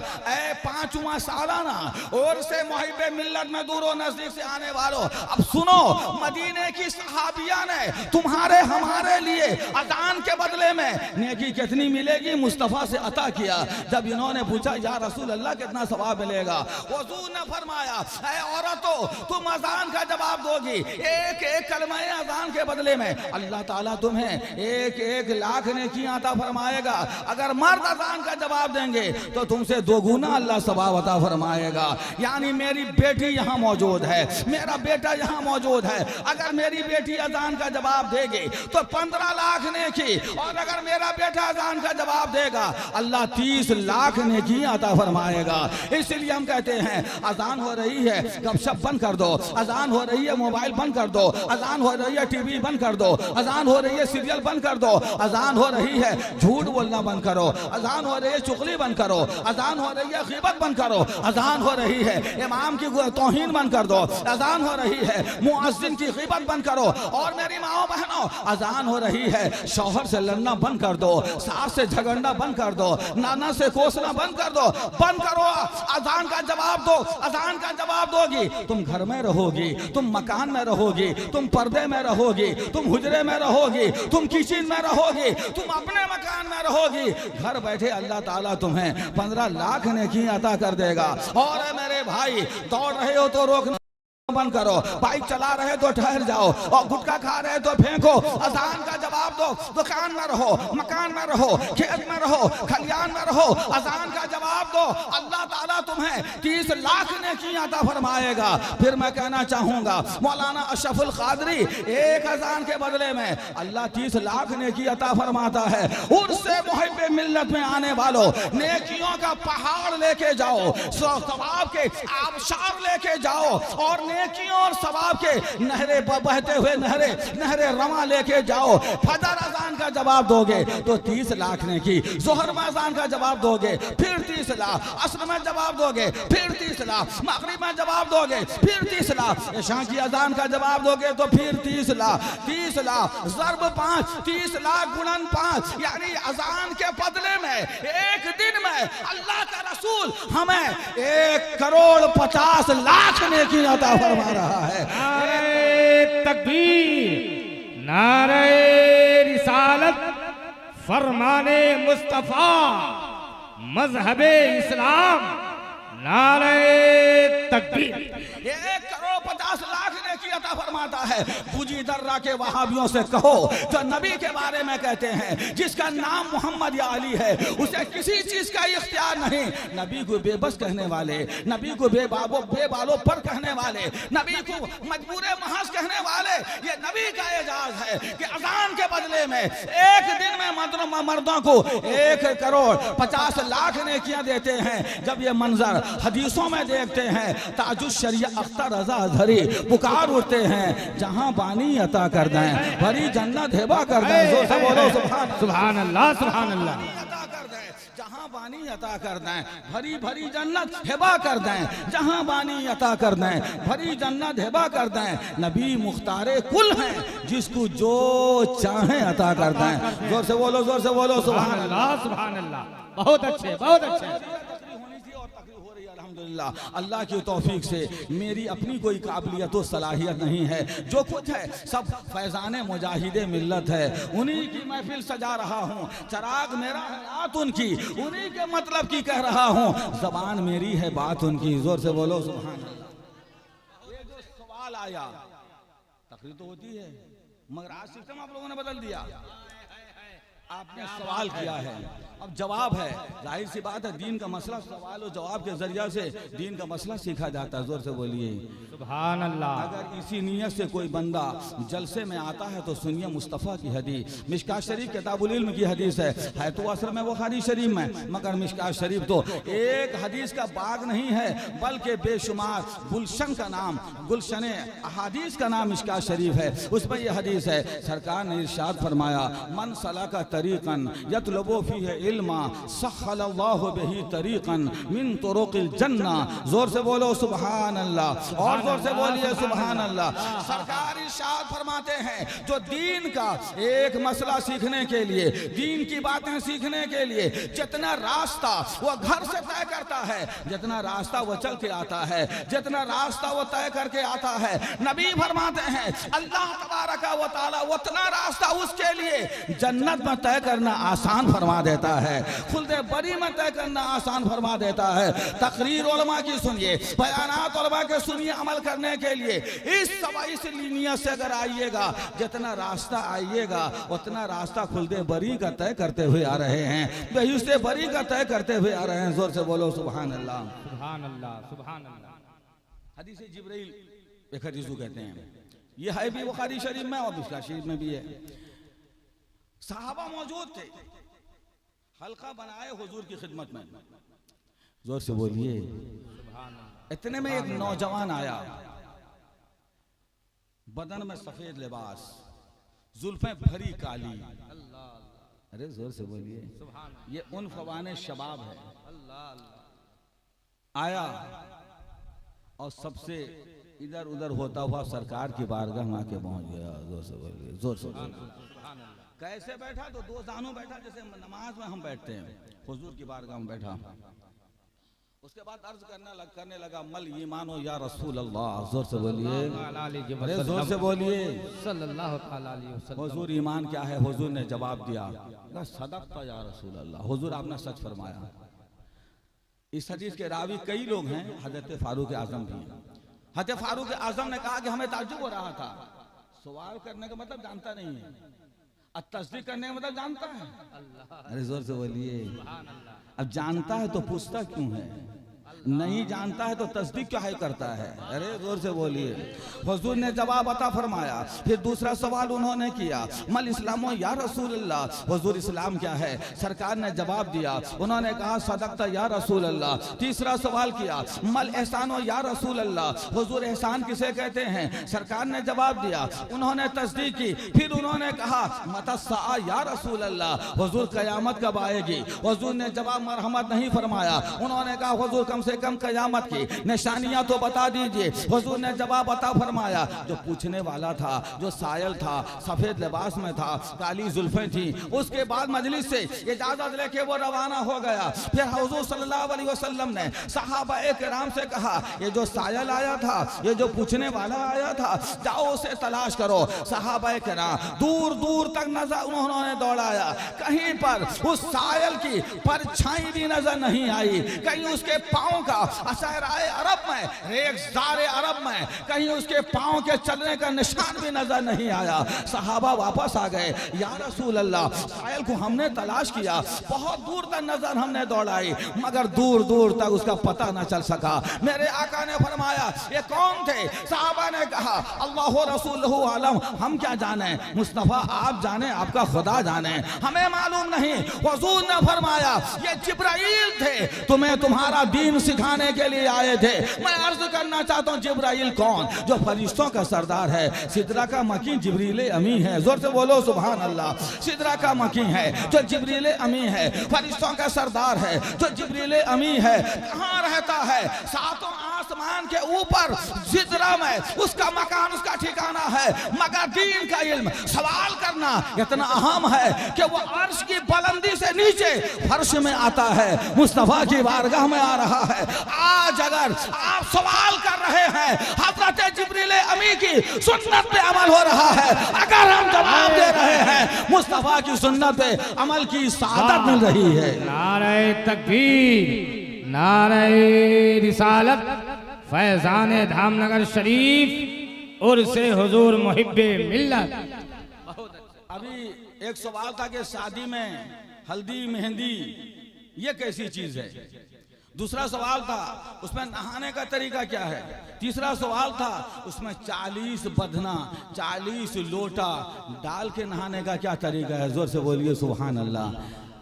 A: 5वां सालाना और से मुहिब्बे मिल्लत में दूरों नजदीक से आने वालों, अब सुनो, मदीने की सहाबिया ने तुम्हारे हमारे लिए अजान के बदले में नेकी कितनी मिलेगी मुस्तफ़ा से अता किया। जब इन्होंने पूछा या रसूल अल्लाह कितना सवाब मिलेगा, हुजूर ने फरमाया ऐ औरतों तुम अजान का जवाब दोगी, एक एक कलमा अजान के बदले में अल्लाह ताला तुम्हें एक एक लाख नेकियां अता फरमाएगा। अगर मर्द अजान का जवाब देंगे तो तुमसे 2 गुना अल्लाह सवाब अता फरमाएगा। यानी मेरी बेटी यहाँ मौजूद है, मेरा बेटा यहाँ मौजूद है, अगर मेरी बेटी अजान का जवाब देगी तो 15 लाख नेकी, और अगर मेरा बेटा अजान का जवाब देगा अल्लाह 30 लाख नेकी अता फरमाएगा। इसलिए हम कहते हैं अजान हो रही है गपशप बंद कर दो, अजान हो रही है मोबाइल बंद कर दो, अजान हो रही है टीवी बंद कर दो, अजान हो रही है सीरियल बंद कर दो, अजान हो रही है झूठ बोलना बंद करो, अजान हो रही है चुगली बंद करो, अजान हो रही है ग़ीबत बंद करो, अजान हो रही है इमाम की तौहीन बंद कर दो, अजान हो रही है मुअज्जिन की ग़ीबत बंद करो। और मेरी माओ बहनों अजान हो रही है शौहर से लड़ना बंद कर दो, सास से झगड़ना बंद कर दो, नाना से कोसना बंद कर दो, बंद करो। अजान का जवाब दो, अजान का जवाब दोगी तुम घर में रहोगी, तुम मकान में रहोगी, तुम पर्दे में रहोगी, तुम हुजरे में रहोगी, तुम किचन में रहोगी, तुम अपने मकान में रहोगी। घर बैठे अल्लाह ताला तुम्हें 15 लाख नेकी अता कर देगा। और मेरे भाई दौड़ रहे हो तो रोकना बंद करो, बाइक चला रहे तो ठहर जाओ, और गुटखा खा रहे तो फेंको। अजान का जवाब दो, दुकान में रहो, मकान में रहो, खेत में रहो, खलियान में रहो, अजान का जवाब दो, अल्लाह ताला तुम्हें 30 लाख नेकी अता फरमाएगा। फिर मैं कहना चाहूंगा मौलाना अशरफुल कादरी एक अजान के बदले में अल्लाह 30 लाख नेकी अता फरमाता है। उससे मुहिब्बे मिल्लत में आने वालों नेकियों का पहाड़ लेके जाओ, सवाब के आबशार लेके जाओ, और नेकियों और सवाब के नहरे बहते हुए नहरे रवा लेके जाओ। फजर अजान का जवाब दोगे तो 30 लाख नेकी, जोहर में अजान का जवाब दोगे फिर 30 लाख, असर में जवाब दोगे फिर 30 लाख, मगरिब में जवाब दोगे फिर 30 लाख, इशा की अजान का जवाब दोगे तो फिर 30 लाख। 30 लाख ज़र्ब 5, 30 लाख गुणन 5, यानी अजान के बदले में एक दिन में अल्लाह का रसूल हमें 1,50,00,000 नेकी अता फरमा रहा है।
B: नारे तकबीर, नारे रिसालत, फरमाने मुस्तफा, मजहबे इस्लाम, नारे तकबीर।
A: 1,50,00,000 नेकी अता फरमाता है। बुजी दर्रा के वहाबियों से कहो जो नबी के बारे में कहते हैं जिसका नाम मोहम्मद या अली है, उसे किसी चीज का इख्तियार नहीं। नबी को बेबस कहने वाले, नबी को बेबालो पर कहने वाले, नबी को मजबूरे महज कहने वाले, ये नबी का एजाज है कि अजान के बदले में एक दिन में मर्दों को 1,50,00,000 नेकियां देते हैं। जब ये मंजर हदीसों में देखते हैं ताजुश शरिया अख्तर रजा धरी पुकार उठते हैं, जहां बानी अता कर दें, भरी जन्नत हेबा कर दें। जोर से बोलो
B: सुभान अल्लाह, सुभान अल्लाह।
A: अता कर दें, जहां बानी अता कर दें, भरी भरी जन्नत हेबा कर दें, जहां बानी अता कर दें, भरी जन्नत हेबा कर दें। नबी मुख्तारे कुल हैं, जिसको जो चाहे अता कर दें। जोर से बोलो
B: सुभान अल्लाह, सुभान अल्लाह। बहुत अच्छे, बहुत अच्छे।
A: अल्हम्दुलिल्लाह, अल्लाह की तौफीक से मेरी अपनी कोई काबिलियत और सलाहियत नहीं है। जो कुछ है सब फैजाने मुजाहिदे मिल्लत है। उन्हीं की महफिल सजा रहा हूँ, चराग मेरा है रात उनकी, उन्हीं के मतलब की कह रहा हूँ, जबान मेरी है बात उनकी। जोर से बोलो सुभान अल्लाह। ये जो सवाल आया, तकरीर तो होती है मगर आज सिस्टम आप लोगों ने बदल दिया। आपने सवाल किया है, अब जवाब है। जाहिर सी बात है, दीन का मसला सवाल और जवाब के जरिया से दीन का मसला सीखा जाता है। जोर से बोलिए
B: सुभान अल्लाह।
A: अगर इसी नीयत से कोई बंदा जलसे में आता है तो सुनिए मुस्तफ़ा की हदीस, मिशकात शरीफ किताबुल इल्म की हदीस है तो असल में बुखारी शरीफ में, मगर मिशकात शरीफ तो एक हदीस का बाग नहीं है बल्कि बेशुमार गुलशन का नाम, गुलशन अहादीस का नाम मिशकात शरीफ है। उसमें यह हदीस है, सरकार ने इरशाद फरमाया, मन सलाका तरीक़न यतलबु फीहि इल्मा सख्खलल्लाहु बिही तरीक़न मिन तुरुक़िल जन्ना। जोर से बोलो सुभान अल्लाह, और जोर से बोलिए सुभान अल्लाह। सरकार इरशाद फरमाते हैं, जो दीन का एक मसला सीखने के लिए, दीन की बातें सीखने के लिए जितना रास्ता वो घर से तय करता है, जितना रास्ता वो चल के आता है, जितना रास्ता वो तय करके आता है, नबी फरमाते हैं अल्लाह तबारक व तआला उतना रास्ता उसके लिए जन्नत में तय करना आसान फरमा देता है, खुल्दे बरी में तय करना आसान फरमा देता है। तकरीर उलमा की सुनिए, बयानात उलमा के सुनिए, अमल करने के लिए इस नीयत से अगर आइएगा, जितना रास्ता आइएगा उतना रास्ता खुल्दे बरी का तय करते हुए आ रहे हैं, वही से बरी का तय करते हुए आ रहे हैं। जोर से बोलो सुभान अल्लाह,
B: सुभान अल्लाह, सुभान अल्लाह।
A: हदीस जिब्रील एक हदीस कहते हैं, ये है भी बुखारी शरीफ में और मिशकात शरीफ में भी है। सहाबा मौजूद थे, हल्का बनाए हुजूर की खिदमत में। जोर से बोलिए। इतने में एक नौजवान आया, बदन में सफेद लिबास, जुल्फें भरी काली। अरे जोर से बोलिए, ये उन फवाने शबाब है। आया और सबसे इधर उधर होता हुआ सरकार की बारगाह में आके पहुंच गया। जोर से बोलिए, जोर से बोलिए। कैसे बैठा? तो दो जानू बैठा, जैसे नमाज में हम बैठते हैं, हुजूर की बारगाह में बैठा। उसके बाद अर्ज करने लगा, मल ईमानो या रसूल अल्लाह। जोर से बोलिए, अरे जोर से बोलिए
B: सल्लल्लाहु अलैहि वसल्लम।
A: हुजूर ईमान क्या है? हुजूर ने जवाब दिया, सदक़ता या रसूल अल्लाह, हुजूर आपने सच फरमाया। इस हदीस के रावी कई लोग हैं, हजरत फारूक आजम भी हैं। हजरत फारूक आजम ने कहा कि हमें ताज्जुब हो रहा था, सवाल करने का मतलब जानता नहीं है, अब तस्दीक करने का मतलब जानता है। अरे जोर से बोलिए, अब जानता है तो पूछता क्यों है? नहीं जानता है तो तस्दीक क्या है करता है? अरे जोर से बोलिए। हुजूर ने जवाब अता फरमाया। फिर दूसरा सवाल उन्होंने किया, मल इस्लामो या रसूल अल्लाह, हुजूर इस्लाम क्या है? सरकार ने जवाब दिया, उन्होंने कहा सदकता या रसूल अल्लाह। तीसरा सवाल किया, मल एहसानो या रसूल अल्लाह, हुजूर एहसान किसे कहते हैं? सरकार ने जवाब दिया, उन्होंने तस्दीक की। फिर उन्होंने कहा मतस्सा या रसूल अल्लाह, हुजूर कयामत कब आएगी? हुजूर ने जवाब मरहमत नहीं फरमाया। उन्होंने कहा हुजूर कम से कम कयामत की निशानियां तो बता दीजिए। हुजूर ने जवाब अता फरमाया। जो पूछने वाला था, जो सायल था, सफेद लिबास में था, काली जुल्फें थी, उसके बाद मजलिस से इजाजत लेके वो रवाना हो गया। फिर हुजूर सल्लल्लाहु अलैहि वसल्लम ने सहाबाए किराम से कहा, ये जो सायल आया था, ये जो पूछने वाला आया था, जाओ उसे तलाश करो। सहाबाए किराम दूर दूर तक नजर उन्होंने दौड़ाया, कहीं पर उस सायल की परछाई भी नजर नहीं आई, कहीं उसके पांव का असराए अरब में, रेगिस्तान अरब में कहीं उसके पांव के चलने का निशान भी नजर नहीं आया। सहाबा वापस आ गए, या रसूल अल्लाह, सायल को हमने तलाश किया, बहुत दूर तक नजर हमने दौड़ाई, मगर दूर दूर तक उसका पता न चल सका। मेरे आका ने फरमाया, ये कौन थे? सहाबा ने कहा, अल्लाह रसूलहु आलम, हम क्या जाने, मुस्तफा आप जाने, आपका खुदा जाने, हमें मालूम नहीं। हुजूर ने फरमाया, ये जिब्राइल थे, तुम्हें तुम्हारा दीन सिखाने के लिए आए थे। मैं अर्ज करना चाहता हूँ, जिब्राइल कौन? जो फरिश्तों का सरदार है, सिदरा का मकी जिब्रील अमी है। जोर से बोलो सुभान अल्लाह। सिदरा का मकी है जो जिब्रील अमी है, फरिश्तों का सरदार है जो जिब्रील अमी है। कहाँ रहता है? सातों आसमान के ऊपर सिदरा में उसका मकान, उसका ठिकाना है। मगर दीन का इल्म सवाल करना इतना अहम है कि वो अर्श की बुलंदी से नीचे फर्श में आता है, मुस्तफा की बारगाह में आ रहा है। आज अगर आप सवाल कर रहे हैं, हजरत जिब्रील अमी की सुन्नत पे अमल हो रहा है। अगर हम जवाब दे रहे हैं, मुस्तफा की सुन्नत पे अमल की सादत मिल रही है।
B: नारे तकबीर, नारे रिसालत, फैजान धामनगर शरीफ और से हुजूर मुहिब्बे मिल्लत।
A: अभी एक सवाल था कि शादी में हल्दी मेहंदी ये कैसी चीज है? दूसरा सवाल था उसमें नहाने का तरीका क्या है? तीसरा सवाल था उसमें 40 बधना 40 लोटा डाल के नहाने का क्या तरीका है? जोर से बोलिए सुभान अल्लाह।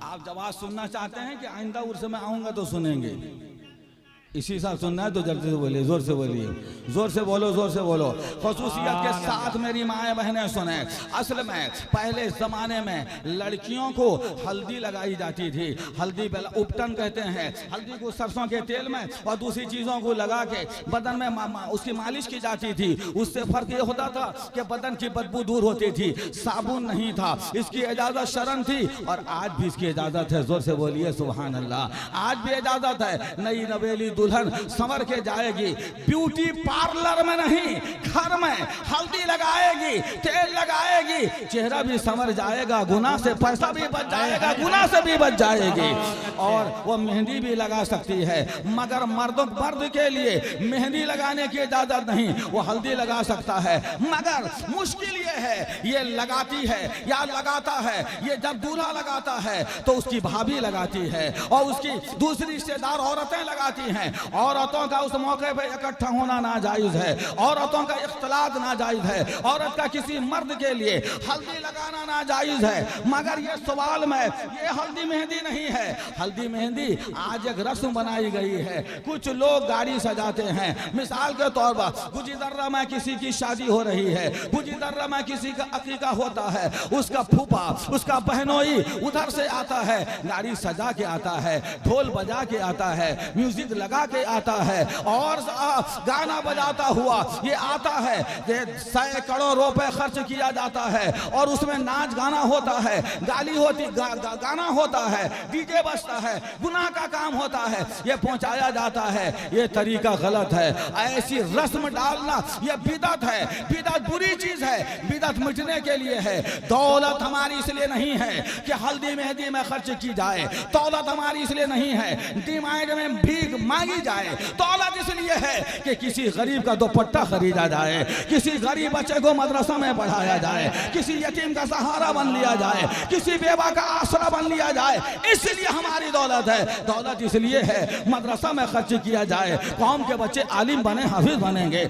A: आप जवाब सुनना चाहते हैं कि आइंदा उर्स में आऊंगा तो सुनेंगे? इसी साल सुनना है तो जल्दी से बोलिए, जोर से बोलिए, जोर से बोलो, जोर से बोलो। खसूसियत के साथ मेरी माएँ बहनें सुने। असल में पहले ज़माने में लड़कियों को हल्दी लगाई जाती थी। हल्दी उपटन कहते हैं। हल्दी को सरसों के तेल में और दूसरी चीज़ों को लगा के बदन में उसकी मालिश की जाती थी। उससे फ़र्क ये होता था कि बदन की बदबू दूर होती थी। साबुन नहीं था, इसकी इजाज़त शरन थी और आज भी इसकी इजाज़त है। जोर से बोलिए सुभान अल्लाह। आज भी इजाज़त है। नई नवेली दुल्हन संवर के जाएगी, ब्यूटी पार्लर में नहीं, घर में हल्दी लगाएगी, तेल लगाएगी, चेहरा भी संवर जाएगा, गुनाह से पैसा भी बच जाएगा, गुनाह से भी बच जाएगी। और वो मेहंदी भी लगा सकती है, मगर मर्द के लिए मेहंदी लगाने की इजाजत नहीं। वो हल्दी लगा सकता है, मगर मुश्किल ये है, ये लगाती है या लगाता है, ये जब दूल्हा लगाता है तो उसकी भाभी लगाती है और उसकी दूसरी रिश्तेदार औरतें लगाती हैं। औरतों का उस मौके पे इकट्ठा होना नाजायज है, औरतों का इख्तलात नाजायज है, औरत का किसी मर्द के लिए हल्दी लगाना नाजायज है। मगर ये सवाल में ये हल्दी मेहंदी नहीं है। हल्दी मेहंदी आज एक रस्म बनाई गई है। कुछ लोग गाड़ी सजाते हैं, मिसाल के तौर पर गुजिदर्रा में किसी की शादी हो रही है, गुजिदर्रा में किसी का अकीका होता है, उसका फूफा उसका बहनोई उधर से आता है, गाड़ी सजा के आता है, ढोल बजा के आता है, म्यूजिक लगा के आता है और गाना बजाता हुआ ये आता है। सैकड़ों रुपए खर्च किया जाता है और उसमें नाच गाना होता है, गाली होती गाना होता है, डीजे बजता है, गुनाह का काम होता है, ये पहुंचाया जाता है। ये तरीका गलत है। ऐसी रस्म डालना ये बिदअत है। बिदअत बुरी चीज है, बिदअत मिटने के लिए है। दौलत हमारी इसलिए नहीं है कि हल्दी मेहंदी में खर्च की जाए, दौलत हमारी इसलिए नहीं है डिमांड में भीख मांगी मांगी जाए। दौलत इसलिए है कि किसी गरीब का दुपट्टा खरीदा जाए, किसी गरीब बच्चे को मदरसा में पढ़ाया जाए, किसी यतीम का सहारा बन लिया जाए, किसी बेवा का आसरा बन लिया जाए, इसलिए हमारी दौलत है। दौलत इसलिए है मदरसा में खर्च किया जाए, कौम के बच्चे आलिम बने, हाफिज बनेंगे।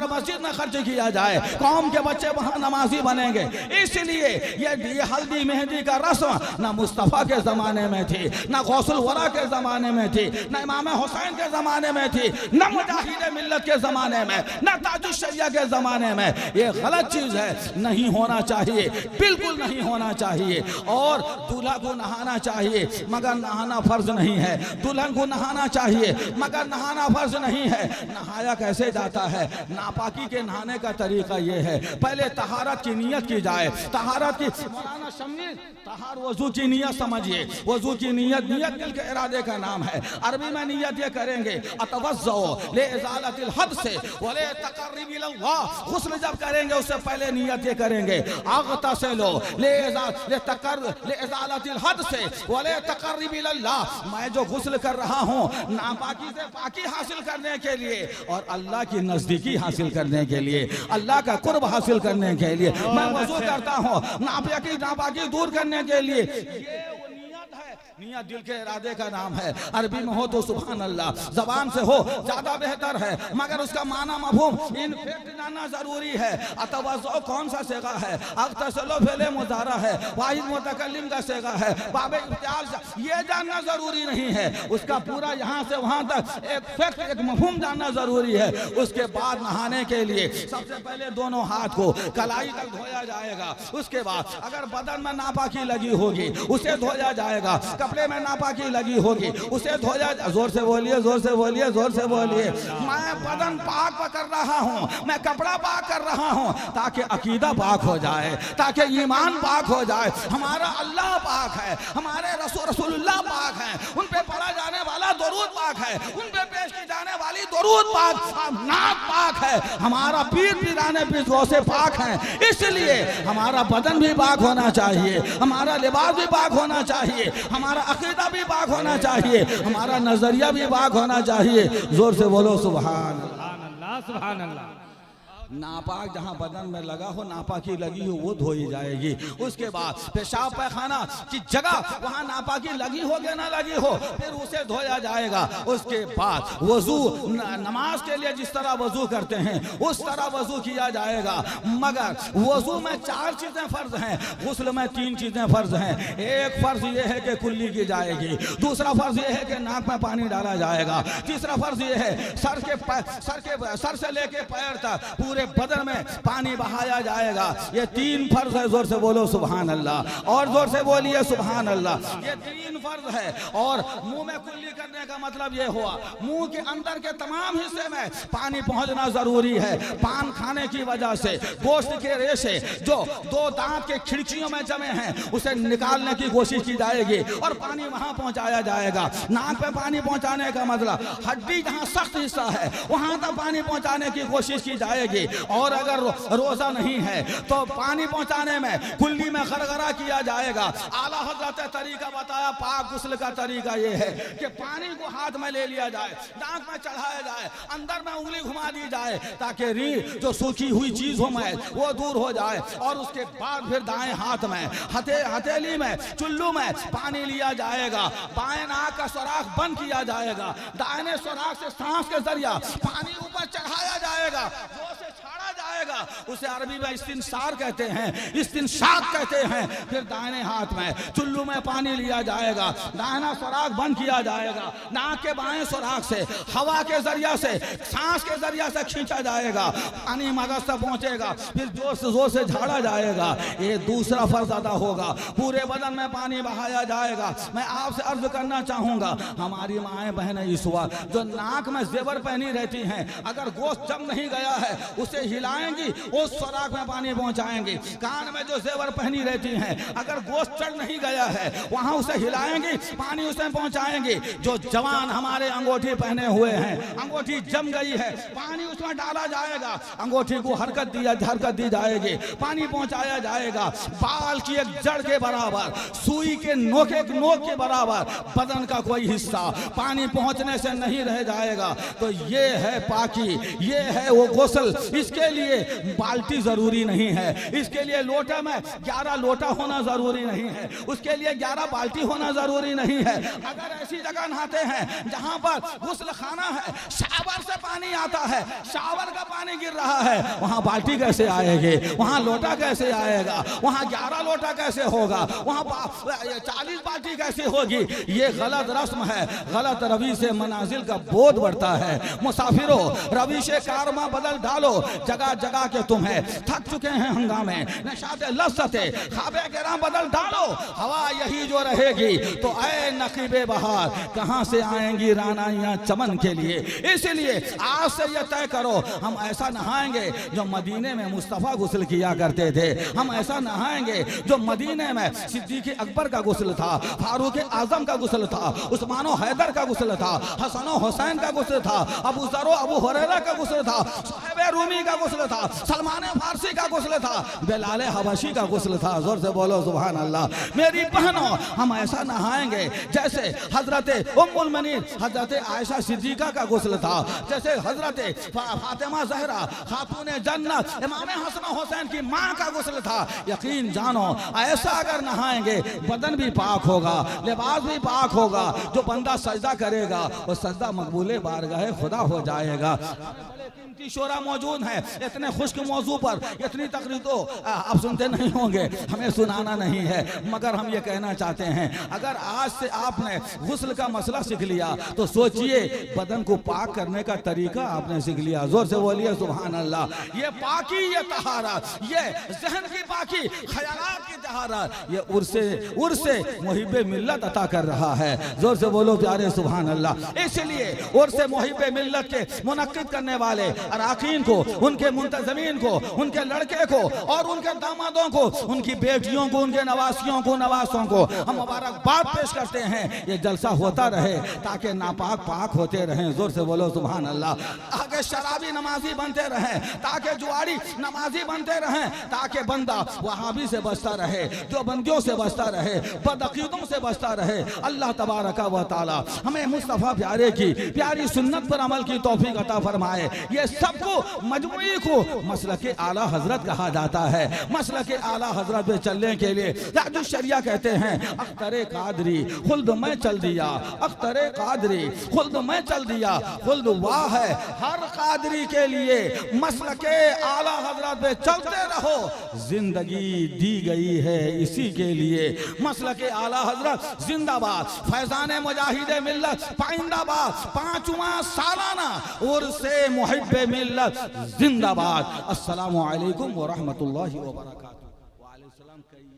A: मस्जिद में खर्च किया जाए, कौम के बच्चे वहाँ नमाजी बनेंगे। इसलिए ये हल्दी मेहंदी का रस्म ना मुस्तफ़ा के ज़माने में थी, ना गौसुल वरा के ज़माने में थी, ना इमाम हुसैन के ज़माने में थी, ना मुजाहिद मिल्लत के ज़माने में, ना ताजुश शरिया के ज़माने में। ये गलत चीज़ है, नहीं होना चाहिए, बिल्कुल नहीं होना चाहिए। और दूल्हा को नहाना चाहिए मगर नहाना फर्ज नहीं है, दुल्हन को नहाना चाहिए मगर नहाना फर्ज नहीं है। नहाया कैसे जाता है? नापाकी के नहाने का तरीका ये है, पहले तहारत की नियत की जाए। तहारत की मौलाना शम्मी तहार वजू की नियत समझिए, वजू की नियत, नियत दिल के इरादे का नाम है। अरबी में नियत ये करेंगे अतवज़्ज़ो ले इज़ालतिल हद से वले तक़र्रुब इलल्लाह। गुस्ल जब करेंगे उससे पहले नियत ये करेंगे अग़तसिलु ले इज़ालतिल हद से वले तक़र्रुब इलल्लाह। मैं जो गुस्ल कर रहा हूँ नापाकी से पाकी हासिल करने के लिए और अल्लाह की नजदीकी हासिल करने के लिए, अल्लाह का कुर्ब हासिल करने के लिए मैं वज़ू करता हूँ, नापाकी दूर करने के लिए। ये वो नियत है, नियत दिल के इरादे का नाम है। अरबी में हो तो सुभान अल्लाह, जबान से हो ज्यादा बेहतर है, मगर उसका माना मफहूम इनफैक्ट जानना जरूरी है। अतवज़्ज़ो कौन सा सेगा है, अग़तसिलु फ़िले मुज़ारा है, वाहिद मुतकल्लिम का सेगा है, बाबे इब्तिआल ये जानना जरूरी नहीं है। उसका पूरा यहाँ से वहाँ तक एक फैक्ट, एक मफहूम जानना जरूरी है। उसके बाद नहाने के लिए सबसे पहले दोनों हाथ को कलाई तक धोया जाएगा। उसके बाद अगर बदन में नापाकी लगी होगी उसे धोया जाएगा, कपड़े में नापाकी लगी होगी उसे धोया। जोर से बोलिए, जोर से बोलिए, जोर से बोलिए। मैं बदन पाक कर रहा हूँ, मैं कपड़ा पाक कर रहा हूँ ताकि अकीदा पाक हो जाए, ताकि ईमान पाक हो जाए। हमारा अल्लाह पाक है, हमारे रसूलुल्लाह पाक है, उन पे पढ़ा जाने वाला दुरूद पाक है, उन पे पेश की जाने वाली दुरूद पाक, नात पाक है, हमारा पीर पीराने पीर से पाक है। इसलिए हमारा बदन भी पाक होना चाहिए, हमारा लिबास भी पाक होना चाहिए, हमारा अकीदा भी पाक होना चाहिए, हमारा नजरिया भी पाक होना चाहिए। जोर से बोलो सुभान
B: अल्लाह, सुभान अल्लाह।
A: नापाक जहाँ बदन में लगा हो, नापाकी लगी हो, वो धोई जाएगी। उसके बाद पेशाब पैखाना की जगह वहाँ नापाकी लगी हो या ना लगी हो फिर उसे धोया जाएगा। उसके बाद वजू, नमाज के लिए जिस तरह वजू करते हैं उस तरह वजू किया जाएगा। मगर वजू में 4 चीजें फर्ज हैं, गुस्ल में 3 चीजें फर्ज हैं। एक फर्ज ये है कि कुल्ली की जाएगी, दूसरा फर्ज ये है कि नाक में पानी डाला जाएगा, तीसरा फर्ज ये है सर से लेके पैर तक पूरे बदन में पानी बहाया जाएगा। ये 3 फर्ज है। जोर से बोलो सुभान अल्लाह, और जोर से बोलिए सुभान अल्लाह। ये 3 फर्ज है। और मुंह में कुल्ली करने का मतलब ये हुआ मुंह के अंदर के तमाम हिस्से में पानी पहुंचना जरूरी है। पान खाने की वजह से गोश्त के रेशे जो 2 दांत के खिड़कियों में जमे हैं उसे निकालने की कोशिश की जाएगी और पानी वहां पहुंचाया जाएगा। नाक पे पानी पहुंचाने का मतलब हड्डी जहां सख्त हिस्सा है वहां तक पानी पहुंचाने की कोशिश की जाएगी। और अगर रोजा नहीं है तो पानी पहुंचाने में कुल्ली में गरगरा किया जाएगा। आला हज़रत तरीका बताया पाक गुस्ल का तरीका ये है कि पानी को हाथ में ले लिया जाए, नाक में चढ़ाया जाए, अंदर में उंगली घुमा दी जाए ताकि रीढ़ जो सूखी हुई चीज हो मैल वो दूर हो जाए। और उसके बाद फिर दाएं हाथ में हथेली में चुल्लू में पानी लिया जाएगा, बाएं नाक का सुराख बंद किया जाएगा, दाहिने सुराख से सांस के जरिया पानी ऊपर चढ़ाया जाएगा, छाड़ा जाएगा। उसे अरबी में इस्तिंसार कहते हैं, इस्तिंशाक कहते हैं। फिर दाहिने हाथ में चुल्लू में पानी लिया जाएगा, दाहिना सुराख बंद किया जाएगा, नाक के बाएं सुराख से हवा के जरिया से सांस के जरिया से खींचा जाएगा, पानी मगज तक पहुंचेगा, फिर जोर से झाड़ा जाएगा। ये दूसरा फर्ज अदा होगा, पूरे बदन में पानी बहाया जाएगा। मैं आपसे अर्ज करना चाहूंगा, हमारी माएँ बहनें इस वक्त जो नाक में जेवर पहनी रहती हैं, अगर गोश्त जम नहीं गया है उसे हिलाएंगी, वो उस सुराख में पानी पहुंचाएंगे। कान में जो जेवर पहनी रहती हैं, अगर गोश्त चढ़ नहीं गया है वहां उसे हिलाएंगे, पानी उसमें पहुंचाएंगे। जो जवान हमारे अंगूठी पहने हुए हैं, अंगूठी जम गई है, पानी उसमें डाला जाएगा, अंगूठी को हरकत दी जाएगी, पानी पहुंचाया जाएगा। बाल की एक जड़ के बराबर, सुई के नोक के बराबर बदन का कोई हिस्सा पानी पहुंचने से नहीं रह जाएगा। तो ये है पाकी, ये है वो गुस्ल। इसके लिए बाल्टी जरूरी नहीं है, इसके लिए लोटे में 11 लोटा होना जरूरी नहीं है, उसके लिए 11 बाल्टी होना जरूरी नहीं है। अगर ऐसी जगह नहाते हैं जहां पर गुस्ल खाना है, शावर से पानी आता है, शावर का पानी गिर रहा है, वहां बाल्टी कैसे आएगी, वहां लोटा कैसे आएगा, वहां 11 लोटा कैसे होगा, वहां 40 बाल्टी कैसे होगी। ये गलत रस्म है। गलत रवि से मनाजिल का बोध बढ़ता है। मुसाफिरों, रवि से कारवा बदल डालो। जगह जगह के तुम्हें थक चुके हैं हंगामे, नशाते लज्जते ख्वाबे गिरां बदल डालो। हवा यही जो रहेगी तो ऐ नकीबे बहार कहां से आएंगी रानाइयां चमन के लिए। इसलिए आज से ये तय करो, हम ऐसा नहाएंगे जो मदीने में मुस्तफा गुस्ल किया करते थे। हम ऐसा नहाएंगे जो मदीने में सिद्दीक़ अकबर का गुस्ल था, फारूक आजम का गुस्ल था, उस्मान हैदर का गुस्ल था, हसन हुसैन का गुस्ल था, अबू ज़र अबू हुरैरा का गुस्ल था, सुहैब रूमी का गुस्ल था, सलमान फारसी का गुस्ल था, बिलाल हबशी का गुस्ल था। जोर से बोलो सुभान अल्लाह। मेरी बहनों, हम ऐसा नहाएंगे जैसे हजरत उम्मुल मुमिनीन हजरत आयशा सिद्दीका का गुस्ल था, जैसे हजरत फातिमा ज़हरा खातून जन्नत इमाम हसन हुसैन की माँ का गुस्ल था। यकीन जानो, ऐसा अगर नहाएंगे बदन भी पाक होगा, लिबास भी पाक होगा। जो बंदा सजदा करेगा वो सजदा मकबूले बारगाह खुदा हो जाएगा। कीमती शोरा मौजूद है, इतने खुश्क मौजू पर इतनी तकरीर तो आप सुनते नहीं होंगे, हमें सुनाना नहीं है, मगर हम ये कहना चाहते हैं, अगर आज से आपने गुस्ल का मसला सीख लिया तो सोचिए बदन को पाक करने का तरीका आपने सीख लिया। जोर से बोलिए सुभान अल्लाह। ये पाकी, ये तहारत, ये जहन की पाकी, ख्यालात की तहारत, ये उर्से मुहिब्बे मिल्लत अता कर रहा है। जोर से बोलो प्यारे सुभान अल्लाह। इसलिए उर्से मुहिब्बे मिल्लत के मुनक्किद करने वाले अराकीन को, उनके मुंतज़मीन को, उनके लड़के को और उनके दामादों को, उनकी बेटियों को, उनके नवासियों को, नवासों को हम मुबारकबाद पेश करते हैं। ये जलसा होता रहे ताकि नापाक पाक होते रहें। जोर से बोलो सुभान अल्लाह। ताकि शराबी नमाजी बनते रहें, ताकि जुआरी नमाजी बनते रहें, ताकि बंदा वहाबी से बचता रहे, जो बंदियों से बचता रहे, बदअकीदों से बचता रहे। अल्लाह तबारक व तआला हमें मुस्तफ़ा प्यारे की प्यारी सुन्नत पर अमल की तौफीक अता फरमाए। ये सबको मजमुई को मसलक आला हजरत कहा जाता है। मसलक आला हजरत पे चलने के लिए ताजुल शरिया कहते हैं, अख्तरे कादरी खुल्द में चल दिया, अख्तरे कादरी खुल्द में चल दिया, खुल्द वाह है हर कादरी के लिए। मसलक आला हजरत पे चलते रहो, जिंदगी दी गई है इसी के लिए। मसलक आला हजरत जिंदाबाद, फैजान मुजाहिदे मिल्लत पाइंदाबाद, 5वां सालाना उर्से मुहिब्बे मिल्लत जिंदाबाद। अस्सलामु अलैकुम व रहमतुल्लाहि व बरकातहू। व अलैकुम सलाम।